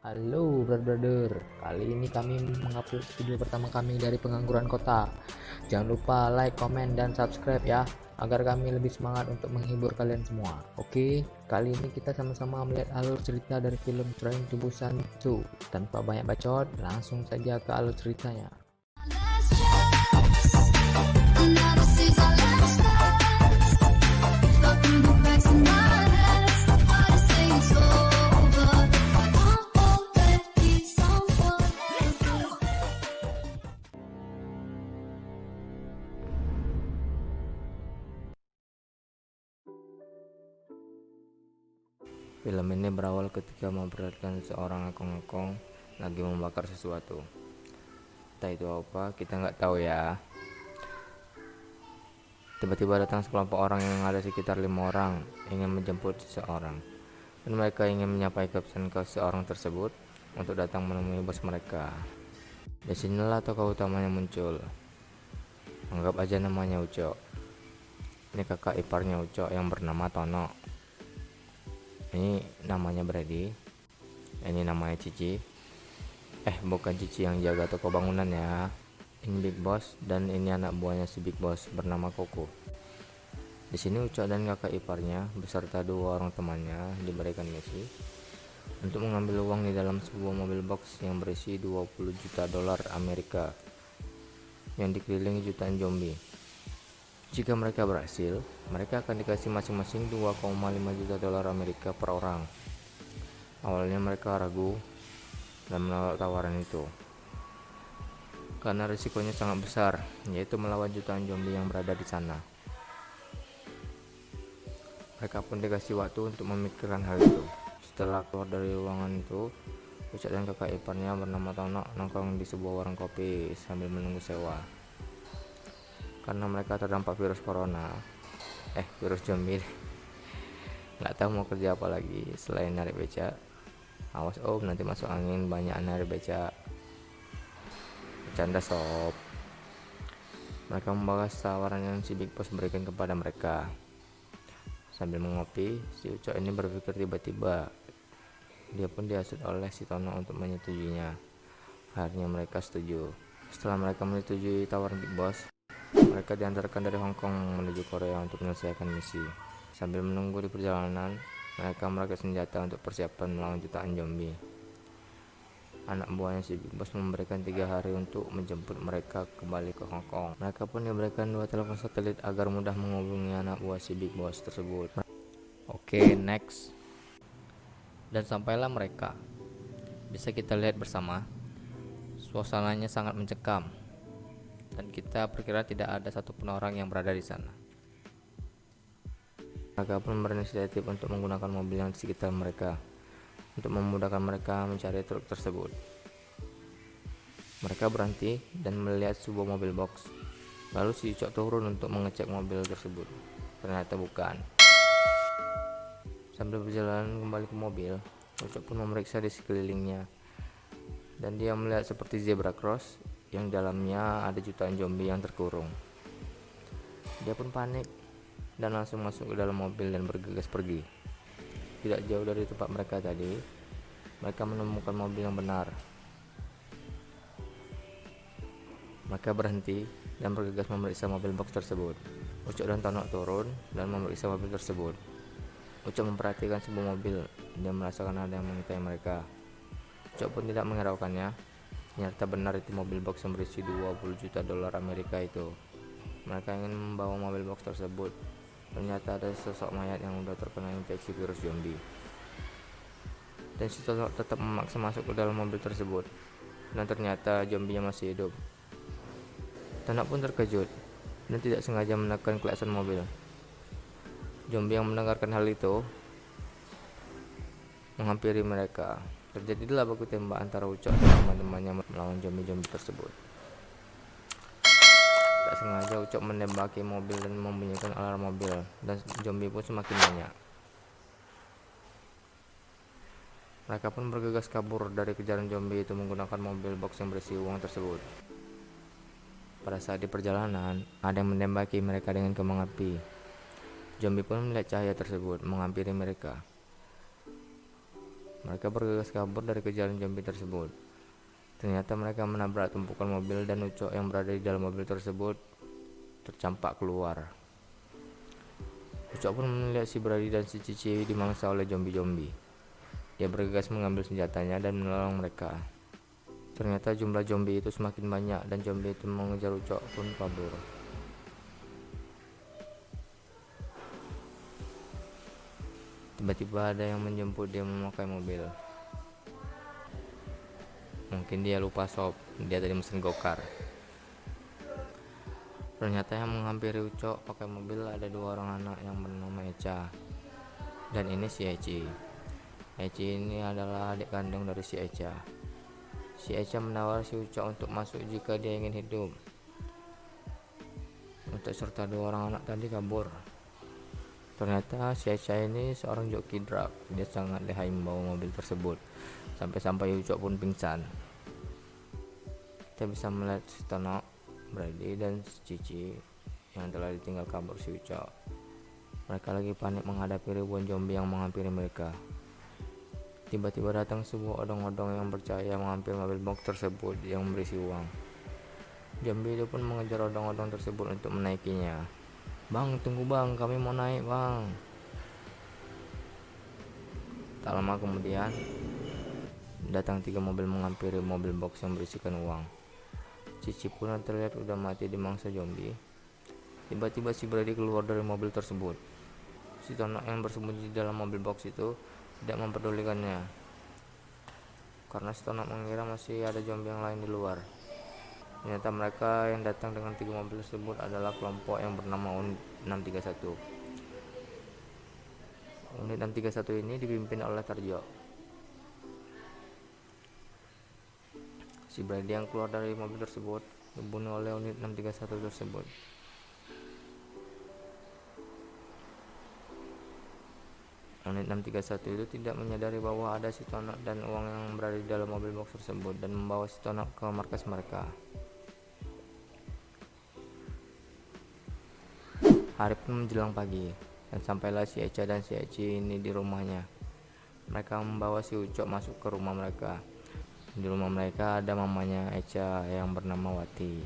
Halo brother, kali ini kami mengupload video pertama kami dari pengangguran kota. Jangan lupa like, comment, dan subscribe ya, agar kami lebih semangat untuk menghibur kalian semua. Oke, kali ini kita sama-sama melihat alur cerita dari film Train to Busan 2. Tanpa banyak bacot, langsung saja ke alur ceritanya. Film ini berawal ketika memperlihatkan seorang ekong-ekong lagi membakar sesuatu. Entah itu apa, kita nggak tahu ya. Tiba-tiba datang sekelompok orang yang ada sekitar 5 orang ingin menjemput seseorang, dan mereka ingin menyampaikan pesan ke seorang tersebut untuk datang menemui bos mereka. Disinilah tokoh utamanya muncul. Anggap aja namanya Ucok. Ini kakak iparnya Ucok yang bernama Tono. Ini namanya Brady. Ini namanya Cici. Bukan Cici yang jaga toko bangunan ya. Ini Big Boss, dan ini anak buahnya si Big Boss bernama Koko. Di sini Ucok dan kakak iparnya beserta 2 orang temannya diberikan misi untuk mengambil uang di dalam sebuah mobil box yang berisi 20 juta dolar Amerika yang dikelilingi jutaan zombie. Jika mereka berhasil, mereka akan dikasih masing-masing 2,5 juta dolar Amerika per orang. Awalnya mereka ragu dan menolak tawaran itu karena risikonya sangat besar, yaitu melawan jutaan zombie yang berada di sana. Mereka pun dikasih waktu untuk memikirkan hal itu. Setelah keluar dari ruangan itu, Ucap dan kakak iparnya bernama Tono nongkrong di sebuah warung kopi sambil menunggu sewa. Karena mereka terdampak virus corona, virus zombie, nggak tahu mau kerja apa lagi selain narik becak. Awas nanti masuk angin, banyak narik becak. Bercanda sob. Mereka membahas tawaran yang si Big Boss berikan kepada mereka. Sambil mengopi, si Ucok ini berpikir tiba-tiba dia pun dihasut oleh si Tono untuk menyetujuinya. Akhirnya mereka setuju. Setelah mereka menyetujui tawaran Big Boss, mereka diantarkan dari Hong Kong menuju Korea untuk menyelesaikan misi. Sambil menunggu di perjalanan, mereka merakit senjata untuk persiapan melawan jutaan zombie. Anak buahnya si Big Boss memberikan 3 hari untuk menjemput mereka kembali ke Hong Kong. Mereka pun diberikan 2 telepon satelit agar mudah menghubungi anak buah si Big Boss tersebut. Oke, next. Dan sampailah mereka. Bisa kita lihat bersama, suasananya sangat mencekam, dan kita perkira tidak ada satupun orang yang berada di sana. Mereka pun berinisiatif untuk menggunakan mobil yang di sekitar mereka untuk memudahkan mereka mencari truk tersebut. Mereka berhenti dan melihat sebuah mobil box. Lalu si Ucok turun untuk mengecek mobil tersebut. Ternyata bukan. Sambil berjalan kembali ke mobil, Ucok pun memeriksa di sekelilingnya, dan dia melihat seperti zebra cross yang dalamnya ada jutaan zombie yang terkurung. Dia pun panik dan langsung masuk ke dalam mobil dan bergegas pergi. Tidak jauh dari tempat mereka tadi, mereka menemukan mobil yang benar. Mereka berhenti dan bergegas memeriksa mobil box tersebut. Ucok dan Tono turun dan memeriksa mobil tersebut. Ucok memperhatikan sebuah mobil. Dia merasakan ada yang mengintai mereka. Ucok pun tidak menghiraukannya. Ternyata benar itu mobil box yang berisi 20 juta dolar Amerika itu. Mereka ingin membawa mobil box tersebut. Ternyata ada sosok mayat yang sudah terkena infeksi virus zombie. Dan si Tono tetap memaksa masuk ke dalam mobil tersebut. Dan ternyata zombinya masih hidup. Tono pun terkejut dan tidak sengaja menekan klakson mobil. Zombie yang mendengarkan hal itu menghampiri mereka. Terjadilah baku tembak antara Ucok dan teman-temannya melawan zombie-zombie tersebut. Tak sengaja Ucok menembaki mobil dan membunyikan alarm mobil, dan zombie pun semakin banyak. Mereka pun bergegas kabur dari kejaran zombie itu menggunakan mobil box yang berisi uang tersebut. Pada saat di perjalanan, ada yang menembaki mereka dengan kembang api. Zombie pun melihat cahaya tersebut menghampiri mereka. Mereka bergegas kabur dari kejaran zombie tersebut. Ternyata mereka menabrak tumpukan mobil dan Ucok yang berada di dalam mobil tersebut tercampak keluar. Ucok pun melihat si Brady dan si Cici dimangsa oleh zombie-zombie. Dia bergegas mengambil senjatanya dan menolong mereka. Ternyata jumlah zombie itu semakin banyak dan zombie itu mengejar Ucok pun kabur. Tiba-tiba ada yang menjemput dia memakai mobil. Mungkin dia lupa sop, dia tadi mesin gokar. Ternyata yang menghampiri Ucok pakai mobil ada 2 orang anak yang bernama Echa. Dan ini si Eci. Eci ini adalah adik kandung dari si Echa. Si Echa menawar si Ucok untuk masuk jika dia ingin hidup. Ucok serta 2 orang anak tadi kabur. Ternyata si Echa ini seorang joki drag. Dia sangat lihai membawa mobil tersebut. Sampai-sampai Ucok pun pingsan. Kita bisa melihat si Tono, Brady dan Cici yang telah ditinggal kabur si Ucok. Mereka lagi panik menghadapi ribuan zombie yang menghampiri mereka. Tiba-tiba datang sebuah odong-odong yang bercahaya menghampiri mobil box tersebut yang berisi uang. Zombie itu pun mengejar odong-odong tersebut untuk menaikinya. "Bang, tunggu bang, kami mau naik bang." Tak lama kemudian datang 3 mobil menghampiri mobil box yang berisikan uang. Cici pun terlihat udah mati di mangsa zombie. Tiba-tiba si Brady keluar dari mobil tersebut. Si Tono yang bersembunyi di dalam mobil box itu tidak memperdulikannya, karena si Tono mengira masih ada zombie yang lain di luar. Ternyata mereka yang datang dengan 3 mobil tersebut adalah kelompok yang bernama Unit 631. Unit 631 ini dipimpin oleh Tarjo. Si Brady yang keluar dari mobil tersebut dibunuh oleh unit 631 tersebut. Unit 631 itu tidak menyadari bahwa ada si Tono dan uang yang berada di dalam mobil box tersebut dan membawa si Tono ke markas mereka. Hari pun menjelang pagi dan sampailah si Echa dan si Eci ini di rumahnya. Mereka membawa si Ucok masuk ke rumah mereka. Di rumah mereka ada mamanya Echa yang bernama Wati.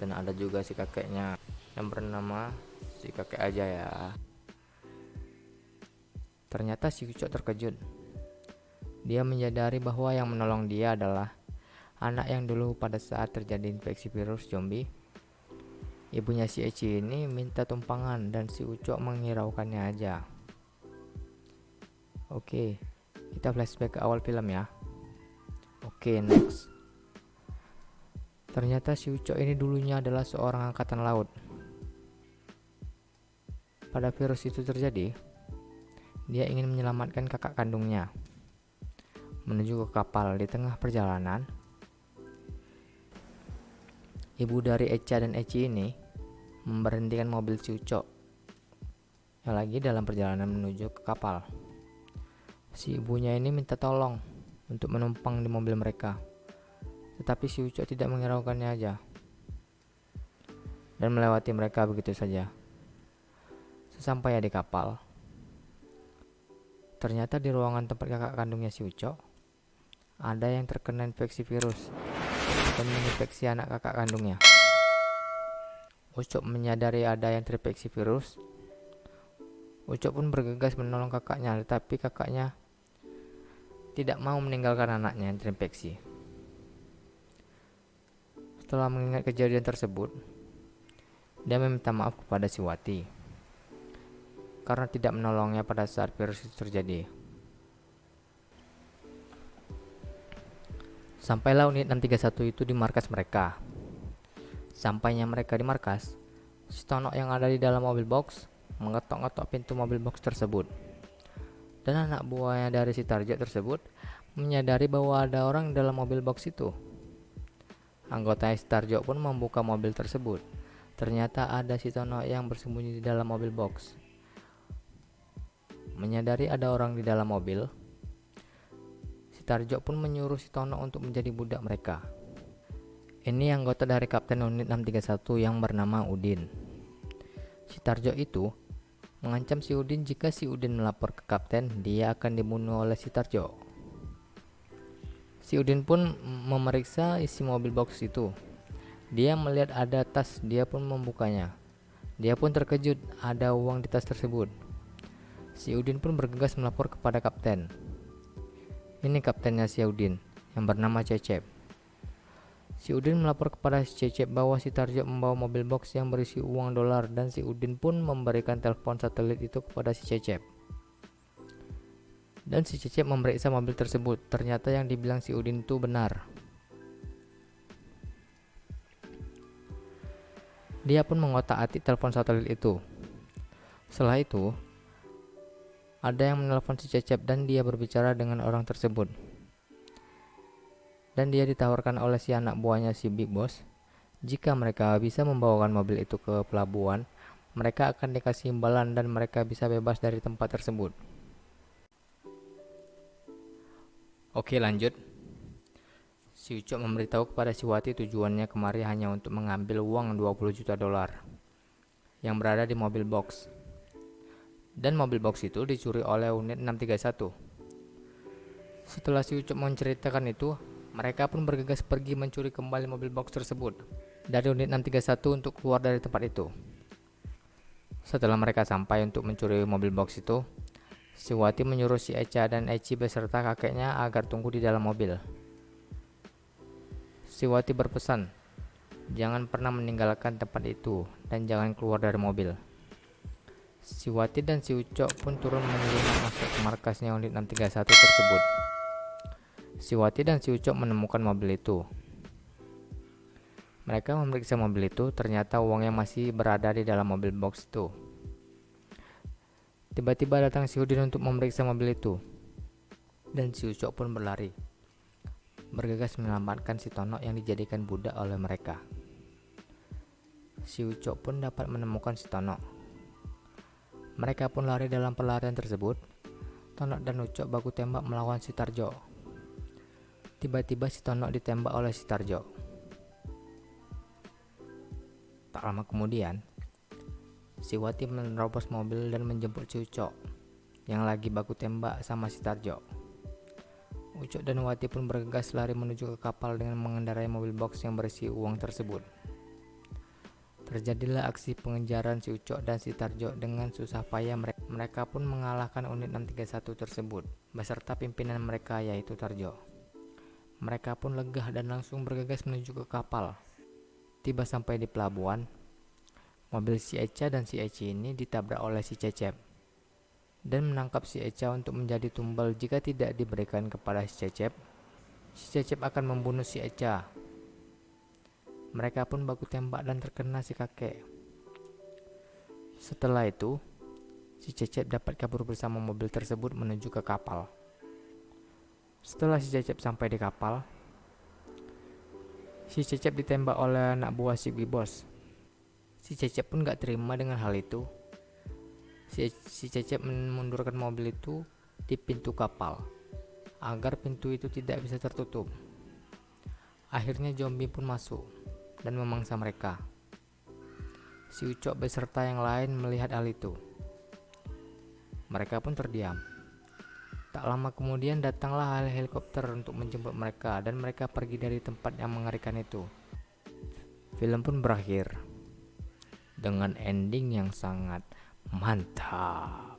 Dan ada juga si kakeknya yang bernama si kakek aja ya. Ternyata si Ucok terkejut. Dia menyadari bahwa yang menolong dia adalah anak yang dulu pada saat terjadi infeksi virus zombie. Ibunya si Eci ini minta tumpangan dan si Ucok menghiraukannya aja. Oke, kita flashback ke awal film ya. Oke, next. Ternyata si Ucok ini dulunya adalah seorang angkatan laut. Pada virus itu terjadi, dia ingin menyelamatkan kakak kandungnya. Menuju ke kapal di tengah perjalanan, ibu dari Echa dan Eci ini memberhentikan mobil si Ucok yang lagi dalam perjalanan menuju ke kapal. Si ibunya ini minta tolong untuk menumpang di mobil mereka, tetapi si Ucok tidak menghiraukannya aja dan melewati mereka begitu saja. Sesampainya di kapal, ternyata di ruangan tempat kakak kandungnya si Ucok ada yang terkena infeksi virus dan menginfeksi anak kakak kandungnya. Ucok menyadari ada yang terinfeksi virus. Ucok pun bergegas menolong kakaknya, tetapi kakaknya tidak mau meninggalkan anaknya yang terinfeksi. Setelah mengingat kejadian tersebut, dia meminta maaf kepada si Wati karena tidak menolongnya pada saat virus itu terjadi. Sampailah unit 631 itu di markas mereka. Sampainya mereka di markas, si Tono yang ada di dalam mobil box mengetok-ngetok pintu mobil box tersebut. Dan anak buahnya dari si Tarjo tersebut menyadari bahwa ada orang di dalam mobil box itu. Anggota si Tarjo pun membuka mobil tersebut. Ternyata ada si Tono yang bersembunyi di dalam mobil box. Menyadari ada orang di dalam mobil, si Tarjo pun menyuruh si Tono untuk menjadi budak mereka. Ini anggota dari Kapten Unit 631 yang bernama Udin. Si Tarjo itu mengancam si Udin jika si Udin melapor ke kapten, dia akan dibunuh oleh si Tarjo. Si Udin pun memeriksa isi mobil box itu. Dia melihat ada tas, dia pun membukanya. Dia pun terkejut, ada uang di tas tersebut. Si Udin pun bergegas melapor kepada kapten. Ini kaptennya si Udin, yang bernama Cecep. Si Udin melapor kepada si Cecep bahwa si Tarjo membawa mobil box yang berisi uang dolar, dan si Udin pun memberikan telepon satelit itu kepada si Cecep. Dan si Cecep memeriksa mobil tersebut. Ternyata yang dibilang si Udin itu benar. Dia pun mengotak-atik telepon satelit itu. Setelah itu, ada yang menelpon si Cecep dan dia berbicara dengan orang tersebut. Dan dia ditawarkan oleh si anak buahnya si Big Boss, jika mereka bisa membawakan mobil itu ke pelabuhan, mereka akan dikasih imbalan dan mereka bisa bebas dari tempat tersebut. Oke, lanjut. Si Ucok memberitahu kepada si Wati tujuannya kemari hanya untuk mengambil uang 20 juta dolar yang berada di mobil box. Dan mobil box itu dicuri oleh unit 631. Setelah si Ucok menceritakan itu, mereka pun bergegas pergi mencuri kembali mobil box tersebut dari unit 631 untuk keluar dari tempat itu. Setelah mereka sampai untuk mencuri mobil box itu, si Wati menyuruh si Echa dan Eci beserta kakeknya agar tunggu di dalam mobil. Si Wati berpesan, jangan pernah meninggalkan tempat itu dan jangan keluar dari mobil. Si Wati dan si Ucok pun turun menyelinap masuk ke markasnya unit 631 tersebut. Si Wati dan si Ucok menemukan mobil itu. Mereka memeriksa mobil itu, ternyata uangnya masih berada di dalam mobil box itu. Tiba-tiba datang si Udin untuk memeriksa mobil itu. Dan si Ucok pun berlari, bergegas menyelamatkan si Tonok yang dijadikan budak oleh mereka. Si Ucok pun dapat menemukan si Tonok. Mereka pun lari dalam pelarian tersebut. Tonok dan Ucok baku tembak melawan si Tarjo. Tiba-tiba si Tonok ditembak oleh si Tarjo. Tak lama kemudian, si Wati menerobos mobil dan menjemput si Ucok yang lagi baku tembak sama si Tarjo. Ucok dan Wati pun bergegas lari menuju ke kapal dengan mengendarai mobil box yang berisi uang tersebut. Terjadilah aksi pengejaran si Ucok dan si Tarjo. Dengan susah payah mereka pun mengalahkan unit 631 tersebut beserta pimpinan mereka yaitu Tarjo. Mereka pun lega dan langsung bergegas menuju ke kapal. Tiba sampai di pelabuhan, mobil si Echa dan si Eci ini ditabrak oleh si Cecep dan menangkap si Echa untuk menjadi tumbal. Jika tidak diberikan kepada si Cecep akan membunuh si Echa. Mereka pun baku tembak dan terkena si kakek. Setelah itu, si Cecep dapat kabur bersama mobil tersebut menuju ke kapal. Setelah si Cecep sampai di kapal, si Cecep ditembak oleh anak buah si Big Boss. Si Cecep pun gak terima dengan hal itu. Si Cecep memundurkan mobil itu di pintu kapal agar pintu itu tidak bisa tertutup. Akhirnya zombie pun masuk dan memangsa mereka. Si Ucok beserta yang lain melihat hal itu. Mereka pun terdiam. Tak lama kemudian datanglah helikopter untuk menjemput mereka dan mereka pergi dari tempat yang mengerikan itu. Film pun berakhir dengan ending yang sangat mantap.